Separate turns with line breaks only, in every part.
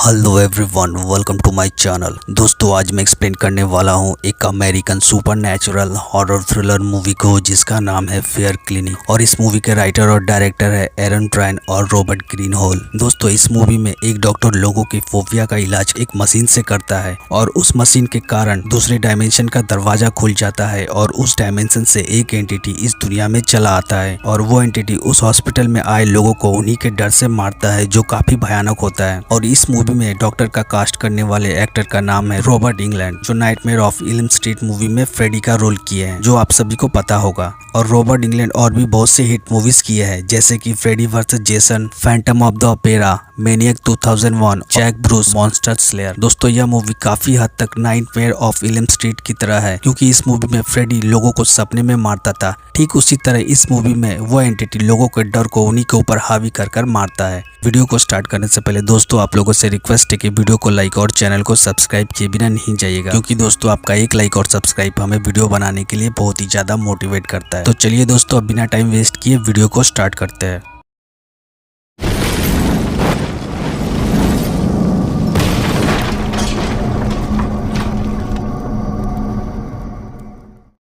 Hello everyone, welcome to my channel. दोस्तों, आज मैं एक्सप्लेन करने वाला हूँ एक American supernatural horror thriller movie को जिसका नाम है फेयर क्लिनिक। और इस मूवी के राइटर और डायरेक्टर है एरन ट्राइन और रॉबर्ट ग्रीनहोल। दोस्तों, इस मूवी में एक डॉक्टर लोगों की फोबिया का इलाज एक मशीन से करता है और उस मशीन के कारण दूसरे डायमेंशन का दरवाजा खुल जाता है और उस डायमेंशन से एक एंटिटी इस दुनिया में चला आता है और वो एंटिटी उस हॉस्पिटल में आए लोगों को उन्हीं के डर से मारता है, जो काफी भयानक होता है। और इस मूवी में डॉक्टर का कास्ट करने वाले एक्टर का नाम है रॉबर्ट इंग्लैंड, जो nightmare of Elm street movie में फ्रेडी का रोल किए हैं, जो आप सभी को पता होगा। और रॉबर्ट इंग्लैंड और भी बहुत से हिट मूवीज किए हैं, जैसे कि Freddy versus Jason, Phantom of the Opera, Maniac 2001, Jack Bruce, Monster Slayer. दोस्तों, यह मूवी काफी हद तक नाइटमेयर ऑफ एल्म स्ट्रीट की तरह है, क्योंकि इस मूवी में फ्रेडी लोगों को सपने में मारता था। ठीक उसी तरह इस मूवी में वो एंटिटी लोगों के डर को उन्हीं के ऊपर हावी कर मारता है। वीडियो को स्टार्ट करने से पहले दोस्तों, आप लोगों से रिक्वेस्ट है कि वीडियो को लाइक और चैनल को सब्सक्राइब किए बिना नहीं जाइएगा, क्योंकि दोस्तों आपका एक लाइक और सब्सक्राइब हमें वीडियो बनाने के लिए बहुत ही ज्यादा मोटिवेट करता है। तो चलिए दोस्तों, अब बिना टाइम वेस्ट किए वीडियो को स्टार्ट करते हैं।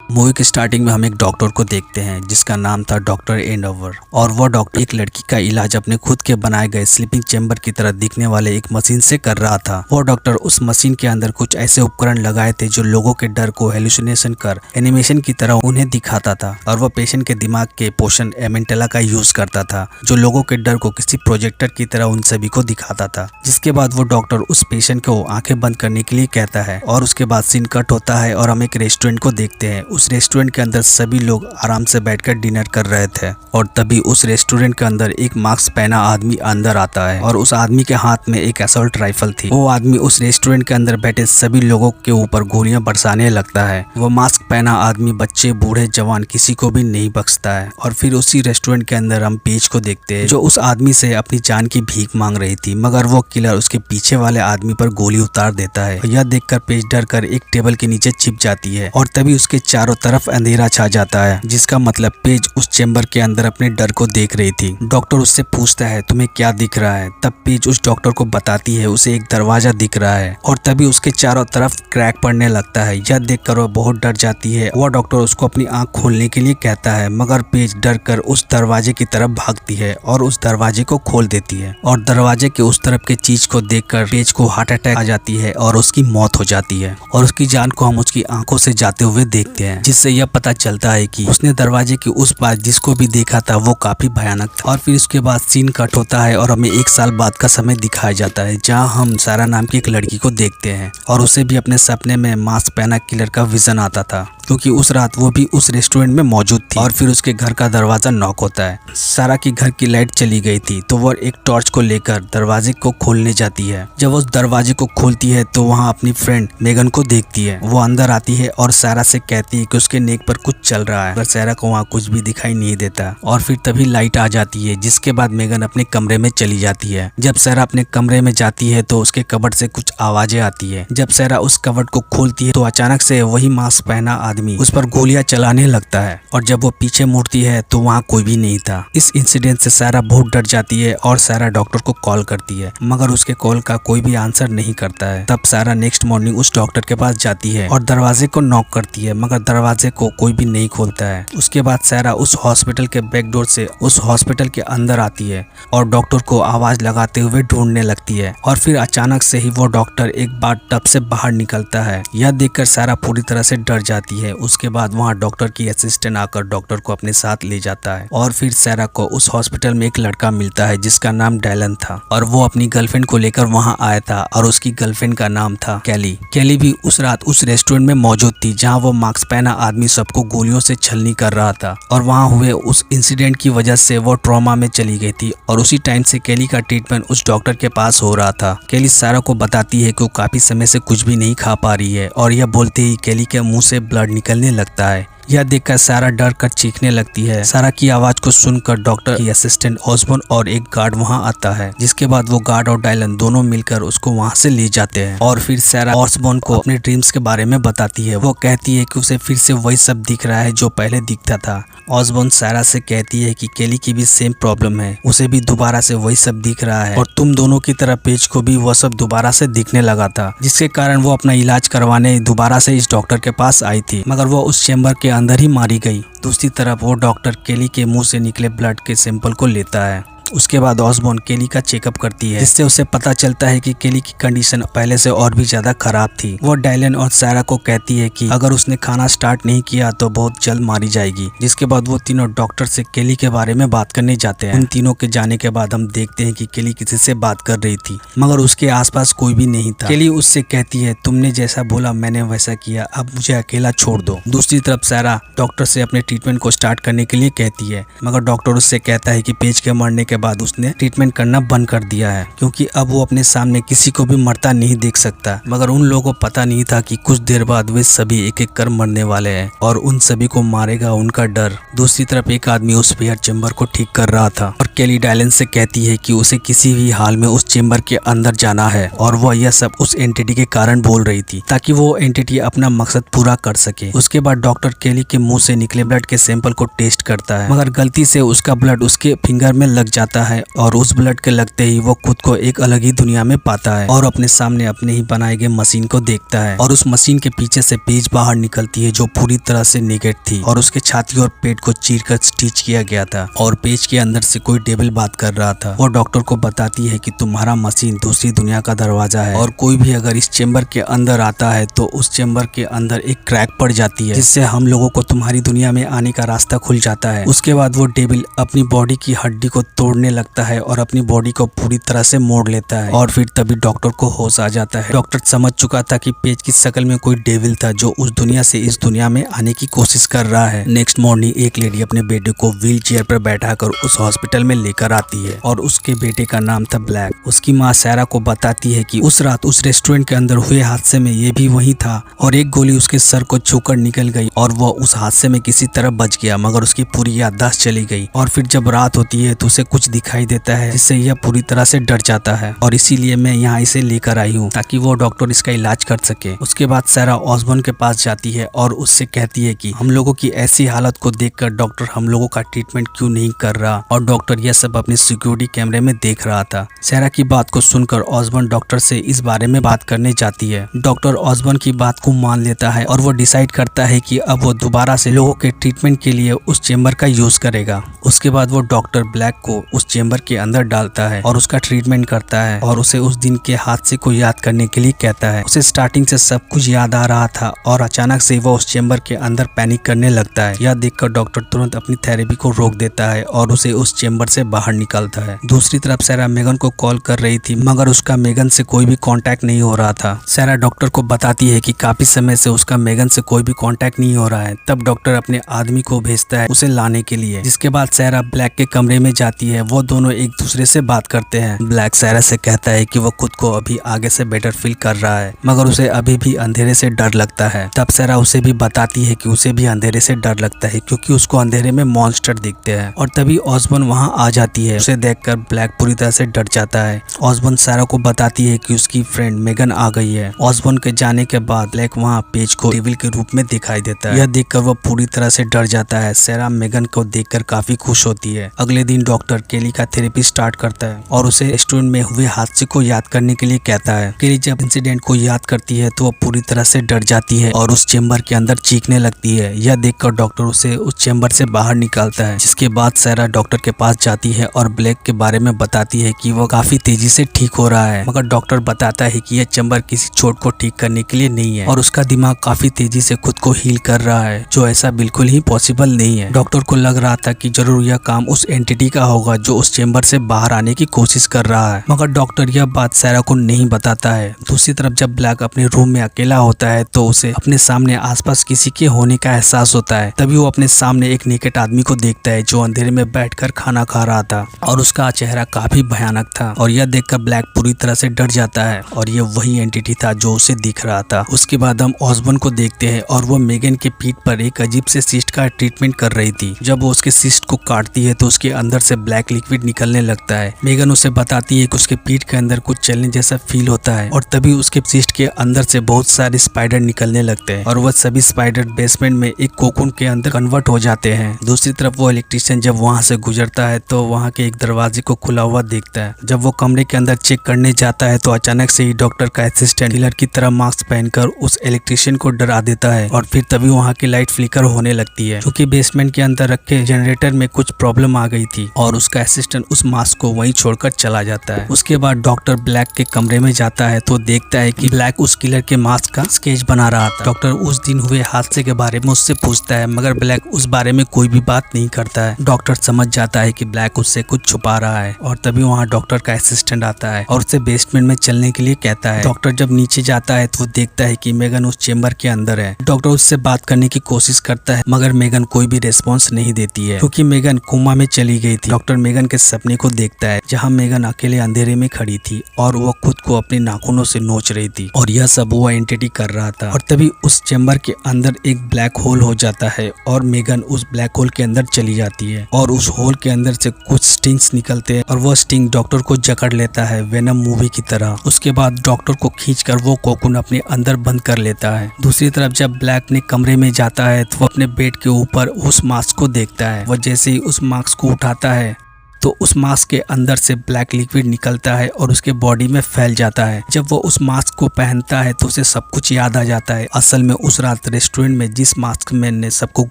मूवी के स्टार्टिंग में हम एक डॉक्टर को देखते हैं जिसका नाम था डॉक्टर एंडोवर। और वो डॉक्टर एक लड़की का इलाज अपने खुद के बनाए गए स्लीपिंग चैम्बर की तरह दिखने वाले एक मशीन से कर रहा था। वो डॉक्टर उस मशीन के अंदर कुछ ऐसे उपकरण लगाए थे जो लोगों के डर को हेलुसिनेशन कर एनिमेशन की तरह उन्हें दिखाता था। और वो पेशेंट के दिमाग के पोर्शन एमेंटेला का यूज करता था, जो लोगों के डर को किसी प्रोजेक्टर की तरह उन सभी को दिखाता था। जिसके बाद वो डॉक्टर उस पेशेंट को आंखें बंद करने के लिए कहता है और उसके बाद सीन कट होता है और हम एक रेस्टोरेंट को देखते हैं। उस रेस्टोरेंट के अंदर सभी लोग आराम से बैठकर डिनर कर रहे थे और तभी उस रेस्टोरेंट के अंदर एक मास्क पहना आदमी अंदर आता है और उस आदमी के हाथ में एक असॉल्ट राइफल थी। वो आदमी उस रेस्टोरेंट के अंदर बैठे सभी लोगों के ऊपर गोलियां बरसाने लगता है। वो मास्क पहना आदमी बच्चे, बूढ़े, जवान किसी को भी नहीं बख्शता है। और फिर उसी रेस्टोरेंट के अंदर हम पेज को देखते हैं, जो उस आदमी से अपनी जान की भीख मांग रही थी, मगर वो किलर उसके पीछे वाले आदमी पर गोली उतार देता है। यह देखकर पेज डर कर एक टेबल के नीचे छिप जाती है और तभी उसके चारों तरफ अंधेरा छा जाता है, जिसका मतलब पेज उस चेंबर के अंदर अपने डर को देख रही थी। डॉक्टर उससे पूछता है, तुम्हें क्या दिख रहा है? तब पेज उस डॉक्टर को बताती है उसे एक दरवाजा दिख रहा है और तभी उसके चारों तरफ क्रैक पड़ने लगता है। यह देखकर वो बहुत डर जाती है। वह डॉक्टर उसको अपनी आंख खोलने के लिए कहता है, मगर पेज डर कर उस दरवाजे की तरफ भागती है और उस दरवाजे को खोल देती है। और दरवाजे के उस तरफ के चीज को देखकर पेज को हार्ट अटैक आ जाती है और उसकी मौत हो जाती है। और उसकी जान को हम उसकी आंखों से जाते हुए देखते हैं, जिससे यह पता चलता है कि उसने दरवाजे के उस पार जिसको भी देखा था वो काफी भयानक था। और फिर उसके बाद सीन कट होता है और हमें एक साल बाद का समय दिखाया जाता है, जहां हम सारा नाम की एक लड़की को देखते हैं और उसे भी अपने सपने में मास्क पहना किलर का विजन आता था, क्योंकि उस रात वो भी उस रेस्टोरेंट में मौजूद थी। और फिर उसके घर का दरवाजा नॉक होता है। सारा की घर की लाइट चली गई थी, तो वो एक टॉर्च को लेकर दरवाजे को खोलने जाती है। जब वो उस दरवाजे को खोलती है तो वहाँ अपनी फ्रेंड मेगन को देखती है। वो अंदर आती है और सारा से कहती है कि उसके नेक पर कुछ चल रहा है, पर सारा को वहाँ कुछ भी दिखाई नहीं देता। और फिर तभी लाइट आ जाती है, जिसके बाद मेगन अपने कमरे में चली जाती है। जब सारा अपने कमरे में जाती है तो उसके कबर्ड से कुछ आवाजें आती है। जब सारा उस कबर्ड को खोलती है तो अचानक से वही मास्क पहना आदमी उस पर गोलियां चलाने लगता है। और जब वो पीछे मुड़ती है तो वहाँ कोई भी नहीं था। इस इंसिडेंट से सारा बहुत डर जाती है और सारा डॉक्टर को कॉल करती है, मगर उसके कॉल का कोई भी आंसर नहीं करता है। तब सारा नेक्स्ट मॉर्निंग उस डॉक्टर के पास जाती है और दरवाजे को नॉक करती है, मगर दरवाजे को कोई भी नहीं खोलता है। उसके बाद सारा उस हॉस्पिटल के बैक डोर से उस हॉस्पिटल के अंदर आती है और डॉक्टर को आवाज लगाते हुए ढूंढने लगती है। और फिर अचानक से ही वो डॉक्टर एक बार टब से बाहर निकलता है। यह देखकर सारा पूरी तरह से डर जाती है। उसके बाद वहाँ डॉक्टर की असिस्टेंट आकर डॉक्टर को अपने साथ ले जाता है। और फिर सारा को उस हॉस्पिटल में एक लड़का मिलता है जिसका नाम डैलन था और वो अपनी गर्लफ्रेंड को लेकर वहाँ आया था और उसकी गर्लफ्रेंड का नाम था कैली। कैली भी उस रात उस रेस्टोरेंट में मौजूद थी, जहाँ वो मास्क पहना आदमी सबको गोलियों से छलनी कर रहा था। और वहाँ हुए उस इंसिडेंट की वजह से वो ट्रॉमा में चली गई थी और उसी टाइम से कैली का ट्रीटमेंट उस डॉक्टर के पास हो रहा था। कैली सारा को बताती है कि वो काफी समय से कुछ भी नहीं खा पा रही है और यह बोलते ही कैली के मुंह से ब्लड निकलने लगता है। यह देखकर सारा डर कर चीखने लगती है। सारा की आवाज को सुनकर डॉक्टर की असिस्टेंट ऑसबॉर्न और एक गार्ड वहां आता है, जिसके बाद वो गार्ड और डायलन दोनों मिलकर उसको वहां से ले जाते हैं। और फिर सारा ऑसबॉर्न को अपने ड्रीम्स के बारे में बताती है। वो कहती है कि उसे फिर से वही सब दिख रहा है जो पहले दिखता था। ऑसबॉर्न सारा से कहती है कि केली की भी सेम प्रॉब्लम है, उसे भी दोबारा से वही सब दिख रहा है और तुम दोनों की तरह पेज को भी वह सब दोबारा से दिखने लगा था, जिसके कारण वो अपना इलाज करवाने दोबारा से इस डॉक्टर के पास आई थी, मगर वो उस चेम्बर के अंदर ही मारी गई। दूसरी तरफ वो डॉक्टर केली के मुंह से निकले ब्लड के सैंपल को लेता है। उसके बाद ऑसबॉर्न केली का चेकअप करती है, जिससे उसे पता चलता है कि केली की कंडीशन पहले से और भी ज्यादा खराब थी। वो डायलन और सारा को कहती है कि अगर उसने खाना स्टार्ट नहीं किया तो बहुत जल्द मारी जाएगी। जिसके बाद वो तीनों डॉक्टर से केली के बारे में बात करने जाते हैं। उन तीनों के जाने के बाद हम देखते हैं कि केली किसी से बात कर रही थी, मगर उसके आसपास कोई भी नहीं था। केली उससे कहती है, तुमने जैसा बोला मैंने वैसा किया, अब मुझे अकेला छोड़ दो। दूसरी तरफ सारा डॉक्टर से अपने ट्रीटमेंट को स्टार्ट करने के लिए कहती है, मगर डॉक्टर उससे कहता है कि पेज के मरने के बाद उसने ट्रीटमेंट करना बंद कर दिया है, क्योंकि अब वो अपने सामने किसी को भी मरता नहीं देख सकता। मगर उन लोगों को पता नहीं था कि कुछ देर बाद वे सभी एक एक कर मरने वाले हैं और उन सभी को मारेगा उनका डर। दूसरी तरफ एक आदमी उस फेयर चेम्बर को ठीक कर रहा था और केली डायलन से कहती है कि उसे किसी भी हाल में उस चेम्बर के अंदर जाना है और वह यह सब उस एंटिटी के कारण बोल रही थी, ताकि वो एंटिटी अपना मकसद पूरा कर सके। उसके बाद डॉक्टर केली के मुंह से निकले ब्लड के सैंपल को टेस्ट करता है, मगर गलती से उसका ब्लड उसके फिंगर में लग जाता है और उस ब्लड के लगते ही वो खुद को एक अलग ही दुनिया में पाता है और अपने सामने अपने ही बनाए गए मशीन को देखता है। और उस मशीन के पीछे से पेज बाहर निकलती है जो पूरी तरह से नेकेड थी और उसके छाती और पेट को चीरकर स्टिच किया गया था और पेज के अंदर से कोई डेविल बात कर रहा था। वो डॉक्टर को बताती है कि तुम्हारा मशीन दूसरी दुनिया का दरवाजा है और कोई भी अगर इस चेम्बर के अंदर आता है तो उस चेम्बर के अंदर एक क्रैक पड़ जाती है, जिससे हम लोगों को तुम्हारी दुनिया में आने का रास्ता खुल जाता है। उसके बाद वो डेविल अपनी बॉडी की हड्डी को तोड़ने लगता है और अपनी बॉडी को पूरी तरह से मोड़ लेता है और फिर तभी डॉक्टर को होश आ जाता है। डॉक्टर समझ चुका था कि पेज की शक्ल में कोई डेविल था जो उस दुनिया से इस दुनिया में आने की कोशिश कर रहा है। नेक्स्ट मॉर्निंग एक लेडी अपने बेटे को व्हील चेयर पर बैठाकर उस हॉस्पिटल में लेकर आती है और उसके बेटे का नाम था ब्लैक। उसकी माँ सारा को बताती है कि उस रात उस रेस्टोरेंट के अंदर हुए हादसे में ये भी वही था और एक गोली उसके सर को छूकर निकल गई और वो उस हादसे में किसी तरह बच गया, मगर उसकी पूरी याददाश्त चली गई। और फिर जब रात होती है तो उसे कुछ दिखाई देता है, जिससे यह पूरी तरह से डर जाता है और इसीलिए मैं यहाँ इसे लेकर आई हूँ ताकि वो डॉक्टर इसका इलाज कर सके। उसके बाद सारा ऑसबॉर्न के पास जाती है और उससे कहती है कि हम लोगों की ऐसी हालत को देखकर डॉक्टर हम लोगों का ट्रीटमेंट क्यों नहीं कर रहा, और डॉक्टर यह सब अपने सिक्योरिटी कैमरे में देख रहा था। सारा की बात को सुनकर ऑसबॉर्न डॉक्टर से इस बारे में बात करने जाती है। डॉक्टर ऑसबॉर्न की बात को मान लेता है और वो डिसाइड करता है कि अब वो दोबारा से लोगों के ट्रीटमेंट के लिए उस चेम्बर का यूज करेगा। उसके बाद वो डॉक्टर ब्लैक को उस चेम्बर के अंदर डालता है और उसका ट्रीटमेंट करता है और उसे उस दिन के हादसे को याद करने के लिए कहता है। उसे स्टार्टिंग से सब कुछ याद आ रहा था और अचानक से वो उस चेम्बर के अंदर पैनिक करने लगता है। यह देखकर डॉक्टर तुरंत अपनी थेरेपी को रोक देता है और उसे उस चेम्बर से बाहर निकालता है। दूसरी तरफ सारा मेगन को कॉल कर रही थी, मगर उसका मेगन से कोई भी कांटेक्ट नहीं हो रहा था। सारा डॉक्टर को बताती है कि काफी समय से उसका मेगन से कोई भी कांटेक्ट नहीं हो रहा है। तब डॉक्टर अपने आदमी को भेजता है उसे लाने के लिए, जिसके बाद सारा ब्लैक के कमरे में जाती है। वो दोनों एक दूसरे से बात करते हैं। ब्लैक सारा से कहता है कि वो खुद को अभी आगे से बेटर फील कर रहा है, मगर उसे अभी भी अंधेरे से डर लगता है। तब सारा उसे भी बताती है कि उसे भी अंधेरे से डर लगता है क्योंकि उसको अंधेरे में मॉन्स्टर दिखते हैं। और तभी ऑसबॉर्न वहां आ जाती है। उसे देखकर ब्लैक पूरी तरह से डर जाता है। ऑसबॉर्न सारा को बताती है कि उसकी फ्रेंड मेगन आ गई है। ऑसबॉर्न के जाने के बाद ब्लैक वहां पेज को डेविल के रूप में दिखाई देता है। यह देखकर वो पूरी तरह से डर जाता है। सारा मेगन को देखकर काफी खुश होती है। अगले दिन डॉक्टर केली का थेरेपी स्टार्ट करता है और उसे रेस्टोरेंट में हुए हादसे को याद करने के लिए कहता है। केली जब इंसिडेंट को याद करती है तो वो पूरी तरह से डर जाती है और उस चेम्बर के अंदर चीखने लगती है। यह देखकर डॉक्टर उसे उस चेम्बर से बाहर निकालता है, जिसके बाद सारा डॉक्टर के पास जाती है और ब्लैक के बारे में बताती है कि वो काफी तेजी से ठीक हो रहा है, मगर डॉक्टर बताता है कि यह चेम्बर किसी चोट को ठीक करने के लिए नहीं है और उसका दिमाग काफी तेजी से खुद को हील कर रहा है, जो ऐसा बिल्कुल ही पॉसिबल नहीं है। डॉक्टर को लग रहा था कि जरूर यह काम उस एंटिटी का होगा जो उस चेम्बर से बाहर आने की कोशिश कर रहा है, मगर डॉक्टर यह बात सैरा को नहीं बताता है। दूसरी तरफ जब ब्लैक अपने रूम में अकेला होता है तो उसे अपने सामने आसपास किसी के होने का एहसास होता है। तभी वो अपने सामने एक नेकेड आदमी को देखता है जो अंधेरे में बैठकर खाना खा रहा था और उसका चेहरा काफी भयानक था। और यह देखकर ब्लैक पूरी तरह से डर जाता है और यह वही एंटिटी था जो उसे दिख रहा था। उसके बाद हम ऑसबॉर्न को देखते हैं और वो मेगन के पीठ पर एक अजीब से सिस्ट का ट्रीटमेंट कर रही थी। जब वो उसके सिस्ट को काटती है तो उसके अंदर से ब्लैक लिक्विड निकलने लगता है। मेगन उसे बताती है कि उसके पीठ के अंदर कुछ चलने जैसा फील होता है और तभी उसके सिस्ट के अंदर से बहुत सारे स्पाइडर निकलने लगते हैं और वह सभी स्पाइडर बेसमेंट में एक कोकून के अंदर कन्वर्ट हो जाते हैं। दूसरी तरफ वो इलेक्ट्रिशियन जब वहां से गुजरता है तो वहां के एक दरवाजे को खुला हुआ देखता है। जब वो कमरे के अंदर चेक करने जाता है तो अचानक से ही डॉक्टर का असिस्टेंट किलर की तरह मास्क पहनकर उस इलेक्ट्रिशियन को डरा देता है और फिर तभी वहां की लाइट फ्लिकर होने लगती है क्योंकि बेसमेंट के अंदर रखे जनरेटर में कुछ प्रॉब्लम आ गई थी और उसका असिस्टेंट उस मास्क को वहीं छोड़कर चला जाता है। उसके बाद डॉक्टर ब्लैक के कमरे में जाता है तो देखता है कि ब्लैक उस किलर के मास्क का स्केच बना रहा था। डॉक्टर उस दिन हुए हादसे के बारे में उससे पूछता है मगर ब्लैक उस बारे में कोई भी बात नहीं करता है। डॉक्टर समझ जाता है कि ब्लैक उससे कुछ छुपा रहा है और तभी वहाँ डॉक्टर का असिस्टेंट आता है और उसे बेसमेंट में चलने के लिए कहता है। डॉक्टर जब नीचे जाता है तो देखता है कि मेगन उस चेम्बर के अंदर है। डॉक्टर उससे बात करने की कोशिश करता है मगर मेगन कोई भी रिस्पॉन्स नहीं देती है क्योंकि मेगन कोमा में चली गई थी। डॉक्टर मेगन के सपने को देखता है जहाँ मेगन अकेले अंधेरे में खड़ी थी और वो खुद को अपने नाखूनों से नोच रही थी और यह सब वो एंटिटी कर रहा था। और तभी उस चेम्बर के अंदर एक ब्लैक होल हो जाता है और मेगन उस ब्लैक होल के अंदर चली जाती है और उस होल के अंदर से कुछ स्टिंग्स निकलते हैं और वो स्टिंग डॉक्टर को जकड़ लेता है वेनम मूवी की तरह। उसके बाद डॉक्टर को खींचकर वो कोकून अपने अंदर बंद कर लेता है। दूसरी तरफ जब ब्लैक ने कमरे में जाता है तो वो अपने बेड के ऊपर उस मास्क को देखता है। वो जैसे ही उस मास्क को उठाता है तो उस मास्क के अंदर से ब्लैक लिक्विड निकलता है और उसके बॉडी में फैल जाता है। जब वो उस मास्क को पहनता है तो उसे सब कुछ याद आ जाता है। असल में उस रात रेस्टोरेंट में जिस मास्क मैन ने सबको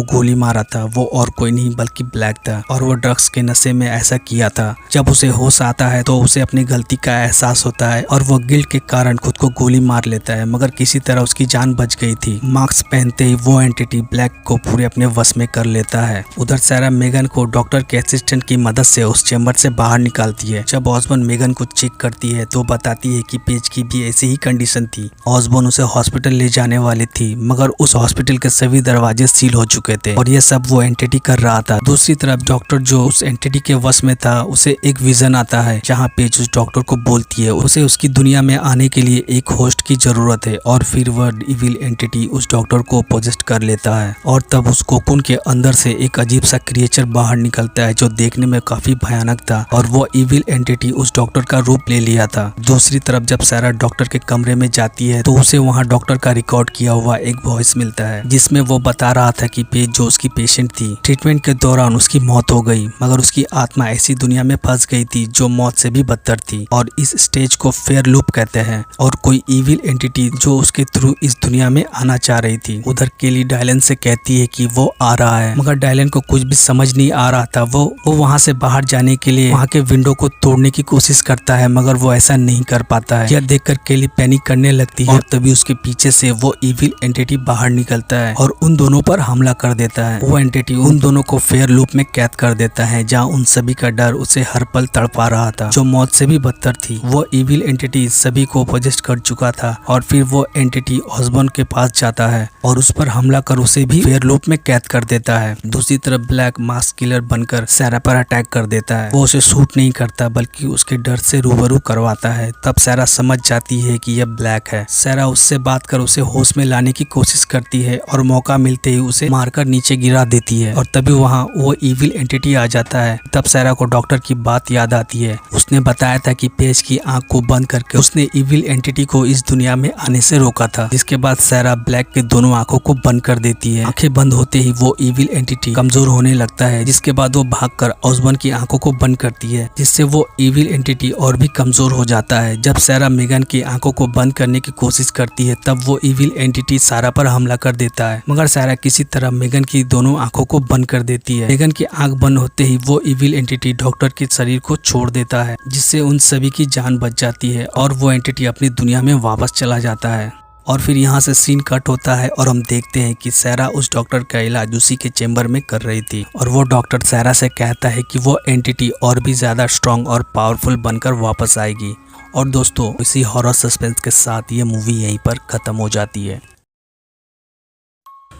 गोली मारा था वो और कोई नहीं बल्कि ब्लैक था और वो ड्रग्स के नशे में ऐसा किया था। जब उसे होश आता है तो उसे अपनी गलती का एहसास होता है और वो गिल्ट के कारण खुद को गोली मार लेता है मगर किसी तरह उसकी जान बच गई थी। मास्क पहनते ही वो एंटिटी ब्लैक को पूरे अपने वश में कर लेता है। उधर सैरा मेगन को डॉक्टर के असिस्टेंट की मदद से उस चेम्बर से बाहर निकालती है। जब ऑसबॉर्न मेगन को चेक करती है तो बताती है कि पेज की भी ऐसी ही कंडीशन थी। ऑसबॉर्न उसे हॉस्पिटल ले जाने वाली थी मगर उस हॉस्पिटल के सभी दरवाजे सील हो चुके थे और यह सब वो एंटिटी कर रहा था। दूसरी तरफ डॉक्टर जो उस एंटिटी के वश में था उसे एक विजन आता है जहाँ पेज उस डॉक्टर को बोलती है उसे उसकी दुनिया में आने के लिए एक होस्ट की जरूरत है और फिर वह इविल एंटिटी उस डॉक्टर को पोजेस्ट कर लेता है और तब उस कोकून के अंदर से एक अजीब सा क्रिएचर बाहर निकलता है जो देखने में काफी भयानक था और वो इविल एंटिटी उस डॉक्टर का रूप ले लिया था। दूसरी तरफ जब सैरा डॉक्टर के कमरे में जाती है तो उसे वहाँ डॉक्टर का रिकॉर्ड किया हुआ एक वॉइस मिलता है जिसमें वो बता रहा था कि पेज जो उसकी पेशेंट थी ट्रीटमेंट के दौरान उसकी मौत हो गई मगर उसकी आत्मा ऐसी दुनिया में फंस गई थी जो मौत से भी बदतर थी और इस स्टेज को फेयर लूप कहते हैं और कोई इविल एंटिटी जो उसके थ्रू इस दुनिया में आना चाह रही थी। उधर केली डायलन से कहती है कि वो आ रहा है मगर डायलन को कुछ भी समझ नहीं आ रहा था। वो वहाँ से बाहर जाने के लिए वहाँ के विंडो को तोड़ने की कोशिश करता है मगर वो ऐसा नहीं कर पाता है। यह देखकर केली पैनिक करने लगती है और तभी उसके पीछे से वो इविल एंटिटी बाहर निकलता है और उन दोनों पर हमला कर देता है। वो एंटिटी उन दोनों को फेयर लूप में कैद कर देता है जहाँ उन सभी का डर उसे हर पल तड़पा रहा था जो मौत से भी बदतर थी। वो इविल एंटिटी सभी को पोजेस्ट कर चुका था और फिर वो एंटिटी ऑसबॉर्न के पास जाता है और उस पर हमला कर उसे भी फेयर लूप में कैद कर देता है। दूसरी तरफ ब्लैक मास्क किलर बनकर सैरा पर अटैक कर देता है। वो उसे शूट नहीं करता बल्कि उसके डर से रूबरू करवाता है। तब सैरा समझ जाती है कि यह ब्लैक है। सैरा उससे बात कर उसे होश में लाने की कोशिश करती है और मौका मिलते ही उसे मारकर नीचे गिरा देती है और तभी वहाँ वो इविल एंटिटी आ जाता है। तब सैरा को डॉक्टर की बात याद आती है। उसने बताया था कि पेज की आंख को बंद करके उसने इविल एंटिटी को इस दुनिया में आने से रोका था। जिसके बाद सैरा ब्लैक के दोनों आंखों को बंद कर देती है। आंखें बंद होते ही वो इविल एंटिटी कमजोर होने लगता है जिसके बाद वो भागकर ऑसबॉर्न की आंखों को बंद करती है जिससे वो इविल एंटिटी और भी कमजोर हो जाता है। जब सैरा मेगन की आंखों को बंद करने की कोशिश करती है तब वो इविल एंटिटी सैरा पर हमला कर देता है मगर सैरा किसी तरह मेगन की दोनों आंखों को बंद कर देती है। मेगन की आंख बंद होते ही वो इविल एंटिटी डॉक्टर के शरीर को छोड़ देता है जिससे उन सभी की जान बच जाती है और वो एंटिटी अपनी दुनिया में वापस चला जाता है। और फिर यहाँ से सीन कट होता है और हम देखते हैं कि सारा उस डॉक्टर का इलाज उसी के चेम्बर में कर रही थी और वो डॉक्टर सारा से कहता है कि वो एंटिटी और भी ज़्यादा स्ट्रॉन्ग और पावरफुल बनकर वापस आएगी। और दोस्तों इसी हॉरर सस्पेंस के साथ ये मूवी यहीं पर ख़त्म हो जाती है।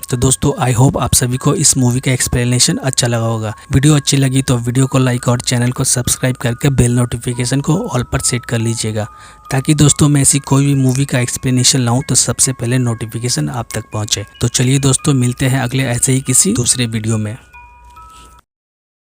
तो दोस्तों आई होप आप सभी को इस मूवी का एक्सप्लेनेशन अच्छा लगा होगा। वीडियो अच्छी लगी तो वीडियो को लाइक और चैनल को सब्सक्राइब करके बेल नोटिफिकेशन को ऑल पर सेट कर लीजिएगा, ताकि दोस्तों मैं ऐसी कोई भी मूवी का एक्सप्लेनेशन लाऊं तो सबसे पहले नोटिफिकेशन आप तक पहुंचे। तो चलिए दोस्तों मिलते हैं अगले ऐसे ही किसी दूसरे वीडियो में।